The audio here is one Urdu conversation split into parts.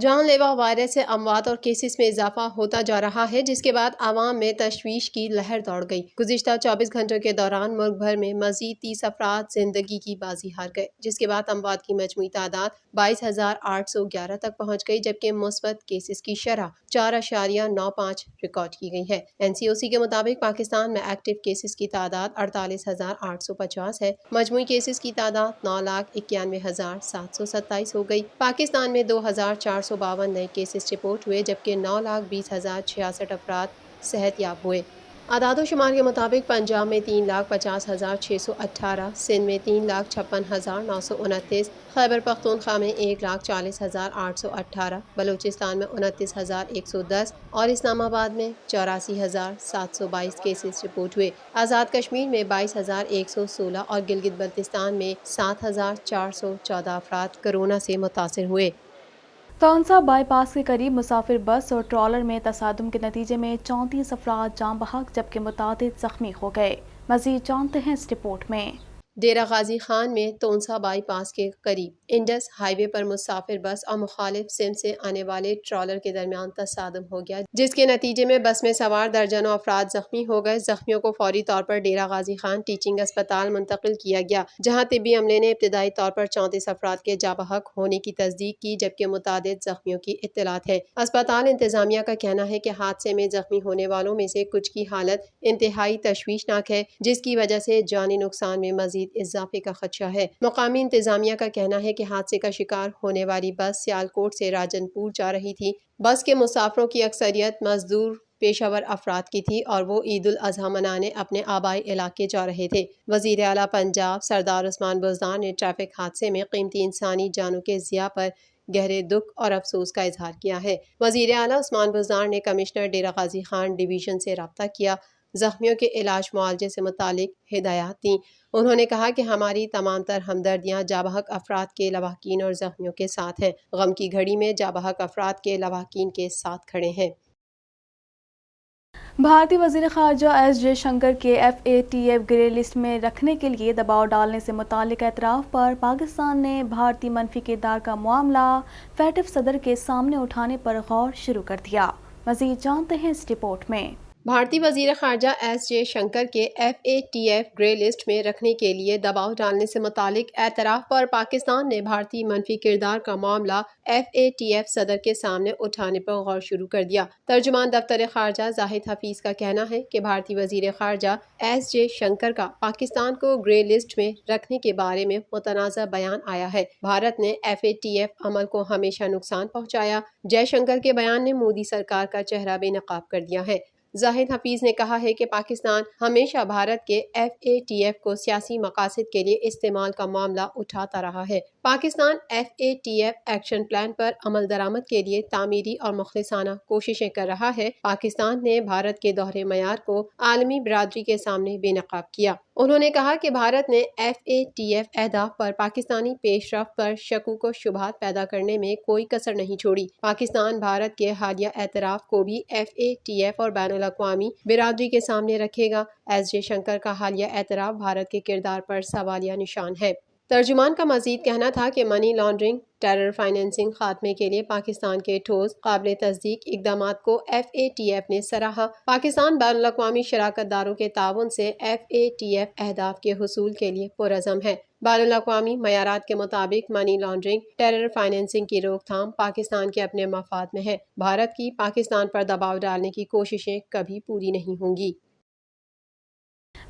جان لیوا وائرس سے اموات اور کیسز میں اضافہ ہوتا جا رہا ہے، جس کے بعد عوام میں تشویش کی لہر دوڑ گئی۔ گزشتہ 24 گھنٹوں کے دوران ملک بھر میں مزید 30 افراد زندگی کی بازی ہار گئے، جس کے بعد اموات کی مجموعی تعداد 22,811 تک پہنچ گئی، جبکہ مثبت کیسز کی شرح 4.95 ریکارڈ کی گئی ہے۔ NCOC کے مطابق پاکستان میں ایکٹیو کیسز کی تعداد 48,850 ہے۔ مجموعی کیسز کی تعداد 9,91,727 ہو گئی۔ پاکستان میں 2,452 نئے کیسز رپورٹ ہوئے، جبکہ 9,20,066 افراد صحت یاب ہوئے۔ اعداد و شمار کے مطابق پنجاب میں 3,50,618، سندھ میں 3,56,929، خیبر پختونخوا میں 1,40,818، بلوچستان میں 29,110 اور اسلام آباد میں 84,722 کیسز رپورٹ ہوئے۔ آزاد کشمیر میں 22,116 اور گلگت بلتستان میں 7,414 افراد کورونا سے متاثر ہوئے۔ تونسا بائی پاس کے قریب مسافر بس اور ٹرالر میں تصادم کے نتیجے میں 34 افراد جاں بحق جبکہ متعدد زخمی ہو گئے۔ مزید جانتے ہیں اس رپورٹ میں۔ ڈیرہ غازی خان میں تونسا بائی پاس کے قریب انڈس ہائی وے پر مسافر بس اور مخالف سمت سے آنے والے ٹرالر کے درمیان تصادم ہو گیا، جس کے نتیجے میں بس میں سوار درجنوں افراد زخمی ہو گئے۔ زخمیوں کو فوری طور پر ڈیرہ غازی خان ٹیچنگ اسپتال منتقل کیا گیا، جہاں طبی عملے نے ابتدائی طور پر 34 افراد کے جاں بحق ہونے کی تصدیق کی، جبکہ متعدد زخمیوں کی اطلاعات ہیں۔ اسپتال انتظامیہ کا کہنا ہے کہ حادثے میں زخمی ہونے والوں میں سے کچھ کی حالت انتہائی تشویشناک ہے، جس کی وجہ سے جانی نقصان میں مزید اضافے کا خدشہ ہے۔ مقامی انتظامیہ کا کہنا ہے کہ حادثے کا شکار ہونے والی بس سیالکوٹ سے راجن پور جا رہی تھی۔ بس کے مسافروں کی اکثریت مزدور پیشہ ور افراد کی تھی اور وہ عید الاضحیٰ منانے اپنے آبائی علاقے جا رہے تھے۔ وزیر اعلیٰ پنجاب سردار عثمان بزدار نے ٹریفک حادثے میں قیمتی انسانی جانوں کے ضیاع پر گہرے دکھ اور افسوس کا اظہار کیا ہے۔ وزیر اعلیٰ عثمان بزدار نے کمشنر ڈیرہ غازی خان ڈویژن سے رابطہ کیا، زخمیوں کے علاج معالجے سے متعلق ہدایات دیں۔ انہوں نے کہا کہ ہماری تمام تر ہمدردیاں جاں بحق افراد کے لواحقین اور زخمیوں کے ساتھ ہیں۔ غم کی گھڑی میں جاں بحق افراد کے لواحقین کے ساتھ کھڑے ہیں۔ بھارتی وزیر خارجہ ایس جے شنکر کے FATF گرے لسٹ میں رکھنے کے لیے دباؤ ڈالنے سے متعلق اعتراف پر پاکستان نے بھارتی منفی کردار کا معاملہ FATF صدر کے سامنے اٹھانے پر غور شروع کر دیا۔ مزید جانتے ہیں اس رپورٹ میں۔ بھارتی وزیر خارجہ ایس جے شنکر کے FATF گرے لسٹ میں رکھنے کے لیے دباؤ ڈالنے سے متعلق اعتراف پر پاکستان نے بھارتی منفی کردار کا معاملہ FATF صدر کے سامنے اٹھانے پر غور شروع کر دیا۔ ترجمان دفتر خارجہ زاہد حفیظ کا کہنا ہے کہ بھارتی وزیر خارجہ ایس جے شنکر کا پاکستان کو گرے لسٹ میں رکھنے کے بارے میں متنازع بیان آیا ہے۔ بھارت نے FATF عمل کو ہمیشہ نقصان پہنچایا۔ جے شنکر کے بیان نے مودی سرکار کا چہرہ بے نقاب کر دیا ہے۔ زاہد حفیظ نے کہا ہے کہ پاکستان ہمیشہ بھارت کے FATF کو سیاسی مقاصد کے لیے استعمال کا معاملہ اٹھاتا رہا ہے۔ پاکستان FATF ایکشن پلان پر عمل درآمد کے لیے تعمیری اور مخلصانہ کوششیں کر رہا ہے۔ پاکستان نے بھارت کے دوہرے معیار کو عالمی برادری کے سامنے بے نقاب کیا۔ انہوں نے کہا کہ بھارت نے FATF اہداف پر پاکستانی پیش رفت پر شکوک و شبہات پیدا کرنے میں کوئی کسر نہیں چھوڑی۔ پاکستان بھارت کے حالیہ اعتراف کو بھی FATF اور بین الاقوامی برادری کے سامنے رکھے گا۔ ایس جے شنکر کا حالیہ اعتراف بھارت کے کردار پر سوالیہ نشان ہے۔ ترجمان کا مزید کہنا تھا کہ منی لانڈرنگ، ٹیرر فائنینسنگ خاتمے کے لیے پاکستان کے ٹھوس قابل تصدیق اقدامات کو FATF نے سراہا۔ پاکستان بین الاقوامی شراکت داروں کے تعاون سے FATF اہداف کے حصول کے لیے پرعزم ہے۔ بین الاقوامی معیارات کے مطابق منی لانڈرنگ، ٹیرر فائنینسنگ کی روک تھام پاکستان کے اپنے مفاد میں ہے۔ بھارت کی پاکستان پر دباؤ ڈالنے کی کوششیں کبھی پوری نہیں ہوں گی۔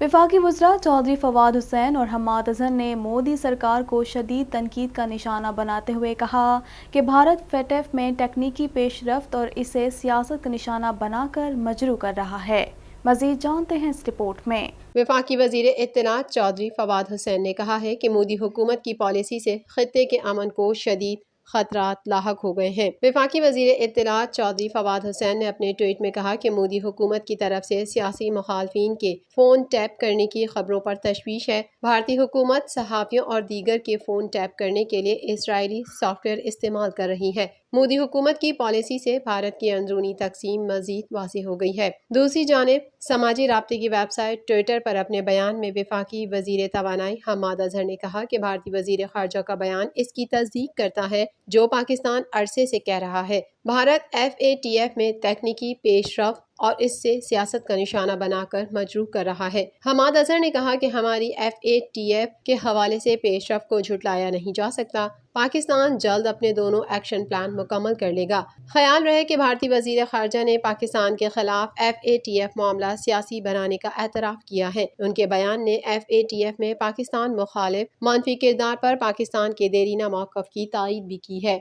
وفاقی وزراء چودھری فواد حسین اور حماد اظہر نے مودی سرکار کو شدید تنقید کا نشانہ بناتے ہوئے کہا کہ بھارت FATF میں تکنیکی پیش رفت اور اسے سیاست کا نشانہ بنا کر مجروح کر رہا ہے۔ مزید جانتے ہیں اس رپورٹ میں۔ وفاقی وزیر اطلاعات چودھری فواد حسین نے کہا ہے کہ مودی حکومت کی پالیسی سے خطے کے امن کو شدید خطرات لاحق ہو گئے ہیں۔ وفاقی وزیر اطلاعات چودھری فواد حسین نے اپنے ٹویٹ میں کہا کہ مودی حکومت کی طرف سے سیاسی مخالفین کے فون ٹیپ کرنے کی خبروں پر تشویش ہے۔ بھارتی حکومت صحافیوں اور دیگر کے فون ٹیپ کرنے کے لیے اسرائیلی سافٹ ویئر استعمال کر رہی ہے۔ مودی حکومت کی پالیسی سے بھارت کی اندرونی تقسیم مزید واضح ہو گئی ہے۔ دوسری جانب سماجی رابطے کی ویب سائٹ ٹویٹر پر اپنے بیان میں وفاقی وزیر توانائی حماد اظہر نے کہا کہ بھارتی وزیر خارجہ کا بیان اس کی تصدیق کرتا ہے جو پاکستان عرصے سے کہہ رہا ہے۔ بھارت FATF میں تکنیکی پیش رفت اور اس سے سیاست کا نشانہ بنا کر مجروح کر رہا ہے۔ حماد اظہر نے کہا کہ ہماری FATF کے حوالے سے پیش رفت کو جھٹلایا نہیں جا سکتا۔ پاکستان جلد اپنے دونوں ایکشن پلان مکمل کر لے گا۔ خیال رہے کہ بھارتی وزیر خارجہ نے پاکستان کے خلاف FATF معاملہ سیاسی بنانے کا اعتراف کیا ہے۔ ان کے بیان نے FATF میں پاکستان مخالف منفی کردار پر پاکستان کے دیرینہ موقف کی تائید بھی کی ہے۔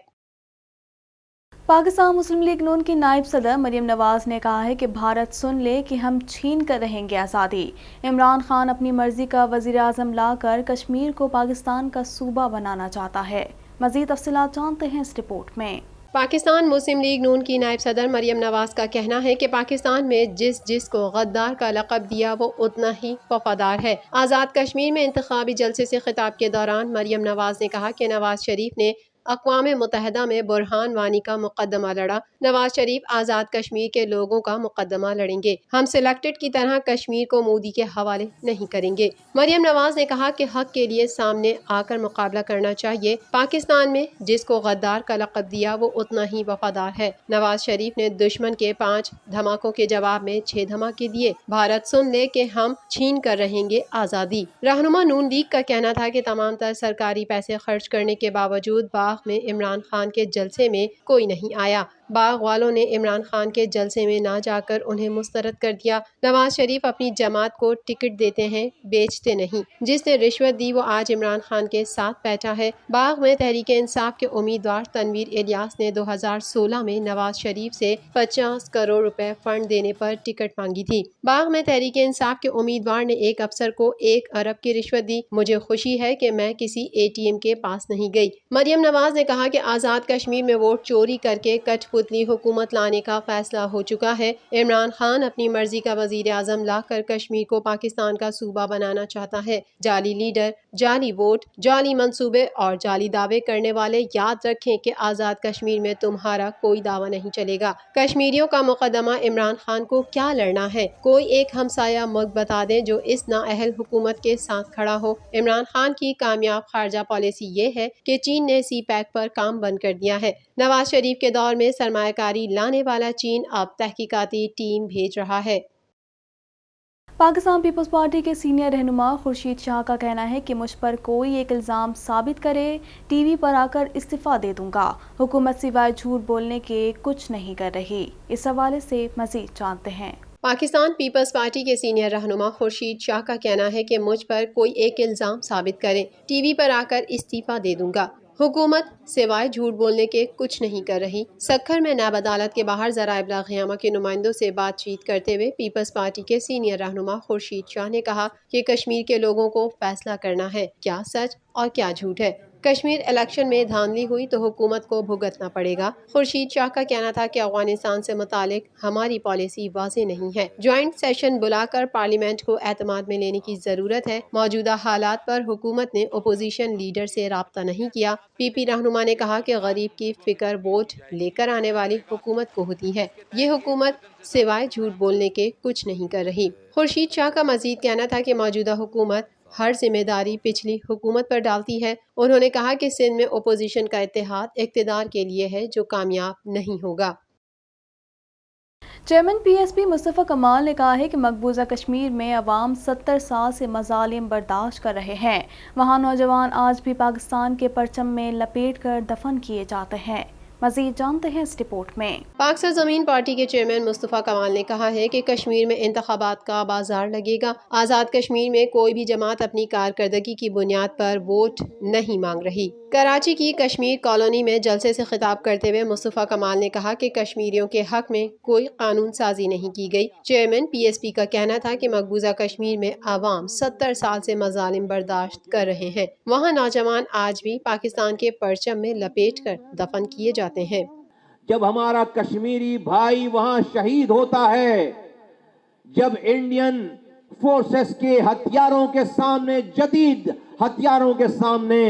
پاکستان مسلم لیگ نون کی نائب صدر مریم نواز نے کہا ہے کہ بھارت سن لے کہ ہم چھین کر رہیں گے آزادی۔ عمران خان اپنی مرضی کا وزیر اعظم لا کر کشمیر کو پاکستان کا صوبہ بنانا چاہتا ہے۔ مزید تفصیلات جانتے ہیں اس رپورٹ میں۔ پاکستان مسلم لیگ نون کی نائب صدر مریم نواز کا کہنا ہے کہ پاکستان میں جس کو غدار کا لقب دیا وہ اتنا ہی وفادار ہے۔ آزاد کشمیر میں انتخابی جلسے سے خطاب کے دوران مریم نواز نے کہا کہ نواز شریف نے اقوام متحدہ میں برہان وانی کا مقدمہ لڑا، نواز شریف آزاد کشمیر کے لوگوں کا مقدمہ لڑیں گے۔ ہم سلیکٹڈ کی طرح کشمیر کو مودی کے حوالے نہیں کریں گے۔ مریم نواز نے کہا کہ حق کے لیے سامنے آ کر مقابلہ کرنا چاہیے۔ پاکستان میں جس کو غدار کا لقب دیا وہ اتنا ہی وفادار ہے۔ نواز شریف نے دشمن کے 5 دھماکوں کے جواب میں 6 دھماکے دیے۔ بھارت سن لے کہ ہم چھین کر رہیں گے آزادی۔ رہنما نون لیگ کا کہنا تھا کہ تمام تر سرکاری پیسے خرچ کرنے کے باوجود باغ میں عمران خان کے جلسے میں کوئی نہیں آیا۔ باغ والوں نے عمران خان کے جلسے میں نہ جا کر انہیں مسترد کر دیا۔ نواز شریف اپنی جماعت کو ٹکٹ دیتے ہیں، بیچتے نہیں۔ جس نے رشوت دی وہ آج عمران خان کے ساتھ بیٹھا ہے۔ باغ میں تحریک انصاف کے امیدوار تنویر الیاس نے 2016 میں نواز شریف سے 50 کروڑ روپے فنڈ دینے پر ٹکٹ مانگی تھی۔ باغ میں تحریک انصاف کے امیدوار نے ایک افسر کو 1 ارب کی رشوت دی۔ مجھے خوشی ہے کہ میں کسی ATM کے پاس نہیں گئی۔ مریم نواز نے کہا کہ آزاد کشمیر میں ووٹ چوری کر کے کٹ پتلی حکومت لانے کا فیصلہ ہو چکا ہے۔ عمران خان اپنی مرضی کا وزیر اعظم لا کر کشمیر کو پاکستان کا صوبہ بنانا چاہتا ہے۔ جعلی لیڈر، جعلی ووٹ، جعلی منصوبے اور جعلی دعوے کرنے والے یاد رکھیں کہ آزاد کشمیر میں تمہارا کوئی دعویٰ نہیں چلے گا۔ کشمیریوں کا مقدمہ عمران خان کو کیا لڑنا ہے؟ کوئی ایک ہمسایہ ملک بتا دیں جو اس نااہل حکومت کے ساتھ کھڑا ہو۔ عمران خان کی کامیاب خارجہ پالیسی یہ ہے کہ چین نے CPEC پر کام بند کر دیا ہے۔ نواز شریف کے دور میں سرمایہ کاری لانے والا چین اب تحقیقاتی ٹیم بھیج رہا ہے۔ پاکستان پیپلز پارٹی کے سینئر رہنما خورشید شاہ کا کہنا ہے کہ مجھ پر کوئی ایک الزام ثابت کرے، ٹی وی پر آ کر استعفیٰ دے دوں گا۔ حکومت سوائے جھوٹ بولنے کے کچھ نہیں کر رہی۔ اس حوالے سے مزید جانتے ہیں۔ پاکستان پیپلز پارٹی کے سینئر رہنما خورشید شاہ کا کہنا ہے کہ مجھ پر کوئی ایک الزام ثابت کریں، ٹی وی پر آ کر استعفیٰ دے دوں گا۔ حکومت سوائے جھوٹ بولنے کے کچھ نہیں کر رہی۔ سکھر میں نیب عدالت کے باہر ذرائع ابلاغ یاما کے نمائندوں سے بات چیت کرتے ہوئے پیپلز پارٹی کے سینئر رہنما خورشید شاہ نے کہا کہ کشمیر کے لوگوں کو فیصلہ کرنا ہے کیا سچ اور کیا جھوٹ ہے۔ کشمیر الیکشن میں دھاندلی ہوئی تو حکومت کو بھگتنا پڑے گا۔ خورشید شاہ کا کہنا تھا کہ افغانستان سے متعلق ہماری پالیسی واضح نہیں ہے۔ جوائنٹ سیشن بلا کر پارلیمنٹ کو اعتماد میں لینے کی ضرورت ہے۔ موجودہ حالات پر حکومت نے اپوزیشن لیڈر سے رابطہ نہیں کیا۔ PP رہنما نے کہا کہ غریب کی فکر ووٹ لے کر آنے والی حکومت کو ہوتی ہے۔ یہ حکومت سوائے جھوٹ بولنے کے کچھ نہیں کر رہی۔ خورشید شاہ کا مزید کہنا تھا کہ موجودہ حکومت ہر ذمہ داری پچھلی حکومت پر ڈالتی ہے۔ انہوں نے کہا کہ سندھ میں اپوزیشن کا اتحاد اقتدار کے لیے ہے جو کامیاب نہیں ہوگا۔ چیئرمین PSP مصطفیٰ کمال نے کہا ہے کہ مقبوضہ کشمیر میں عوام 70 سال سے مظالم برداشت کر رہے ہیں۔ وہاں نوجوان آج بھی پاکستان کے پرچم میں لپیٹ کر دفن کیے جاتے ہیں۔ مزید جانتے ہیں اس رپورٹ میں۔ پاک سرزمین پارٹی کے چیئرمین مصطفیٰ کمال نے کہا ہے کہ کشمیر میں انتخابات کا بازار لگے گا۔ آزاد کشمیر میں کوئی بھی جماعت اپنی کارکردگی کی بنیاد پر ووٹ نہیں مانگ رہی۔ کراچی کی کشمیر کالونی میں جلسے سے خطاب کرتے ہوئے مصطفیٰ کمال نے کہا کہ کشمیریوں کے حق میں کوئی قانون سازی نہیں کی گئی۔ چیئرمین PSP کا کہنا تھا کہ مقبوضہ کشمیر میں عوام 70 سال سے مظالم برداشت کر رہے ہیں۔ وہاں نوجوان آج بھی پاکستان کے پرچم میں لپیٹ کر دفن کیے جاتے ہیں۔ جب ہمارا کشمیری بھائی وہاں شہید ہوتا ہے، جب انڈین فورسز کے ہتھیاروں کے سامنے، جدید ہتھیاروں کے سامنے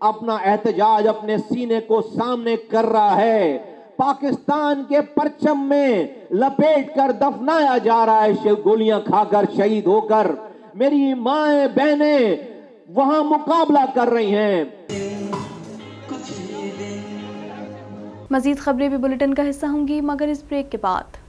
اپنا احتجاج اپنے سینے کو سامنے کر رہا ہے. پاکستان کے پرچم میں لپیٹ کر دفنایا جا رہا ہے, گولیاں کھا کر, شہید ہو کر. میری مائیں بہنیں وہاں مقابلہ کر رہی ہیں. مزید خبریں بھی بلیٹن کا حصہ ہوں گی مگر اس بریک کے بعد.